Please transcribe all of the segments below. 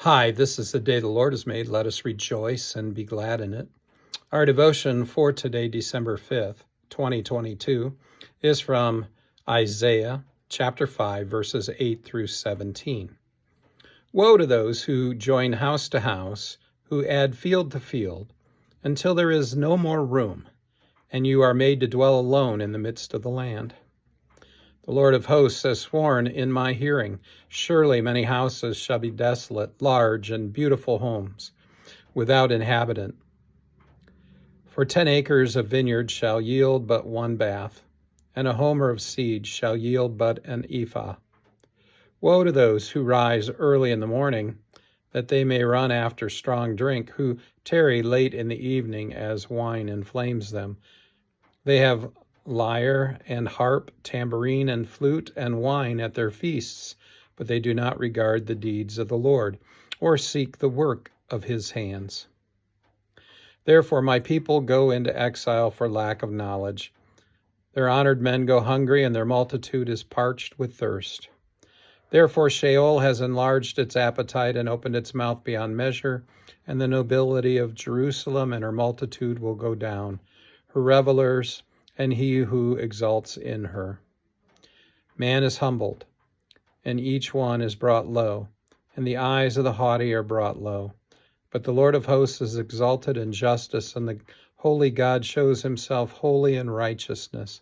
Hi, this is the day the Lord has made. Let us rejoice and be glad in it. Our devotion for today, December 5th, 2022, is from Isaiah chapter 5, verses 8 through 17. Woe to those who join house to house, who add field to field, until there is no more room, and you are made to dwell alone in the midst of the land. The Lord of hosts has sworn in my hearing, surely many houses shall be desolate, large and beautiful homes, without inhabitant. For 10 acres of vineyard shall yield but one bath, and a homer of seed shall yield but an ephah. Woe to those who rise early in the morning, that they may run after strong drink, who tarry late in the evening as wine inflames them. They have lyre and harp, tambourine and flute and wine at their feasts, but they do not regard the deeds of the Lord, or seek the work of his hands. Therefore my people go into exile for lack of knowledge. Their honored men go hungry, and their multitude is parched with thirst. Therefore Sheol has enlarged its appetite and opened its mouth beyond measure, and the nobility of Jerusalem and her multitude will go down, her revelers, and he who exalts in her. Man is humbled, and each one is brought low, and the eyes of the haughty are brought low. But the Lord of hosts is exalted in justice, and the holy God shows himself holy in righteousness.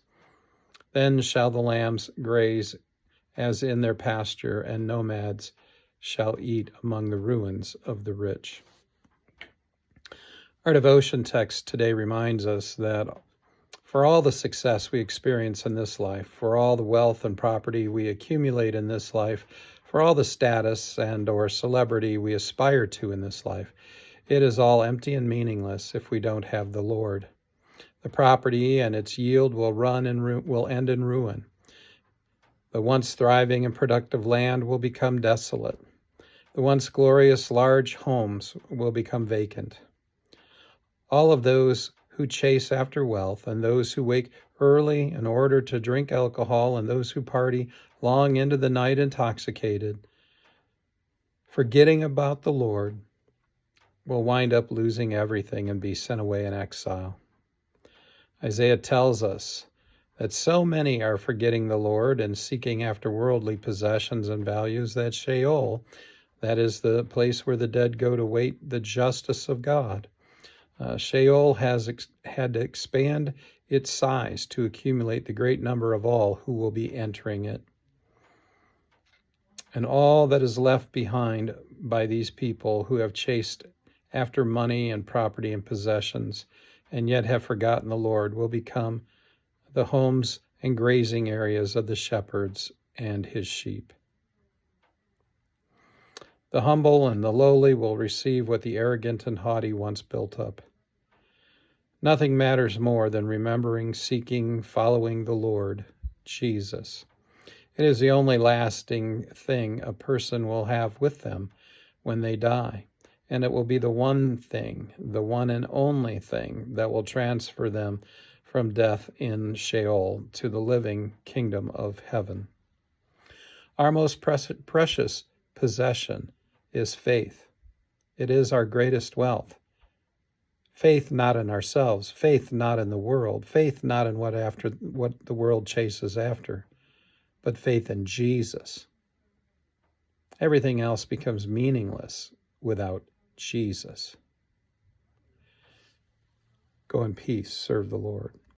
Then shall the lambs graze as in their pasture, and nomads shall eat among the ruins of the rich. Our devotion text today reminds us that for all the success we experience in this life, for all the wealth and property we accumulate in this life, for all the status and or celebrity we aspire to in this life, it is all empty and meaningless if we don't have the Lord. The property and its yield will end in ruin. The once thriving and productive land will become desolate. The once glorious large homes will become vacant. All of those who chase after wealth, and those who wake early in order to drink alcohol, and those who party long into the night intoxicated, forgetting about the Lord, will wind up losing everything and be sent away in exile. Isaiah tells us that so many are forgetting the Lord and seeking after worldly possessions and values that Sheol, that is the place where the dead go to wait the justice of God, Sheol has had to expand its size to accumulate the great number of all who will be entering it. And all that is left behind by these people who have chased after money and property and possessions, and yet have forgotten the Lord, will become the homes and grazing areas of the shepherds and his sheep. The humble and the lowly will receive what the arrogant and haughty once built up. Nothing matters more than remembering, seeking, following the Lord, Jesus. It is the only lasting thing a person will have with them when they die, and it will be the one thing, the one and only thing that will transfer them from death in Sheol to the living kingdom of heaven. Our most precious possession is faith. It is our greatest wealth. Faith not in ourselves, faith not in the world, faith not in what the world chases after, but faith in Jesus. Everything else becomes meaningless without Jesus. Go in peace, serve the Lord.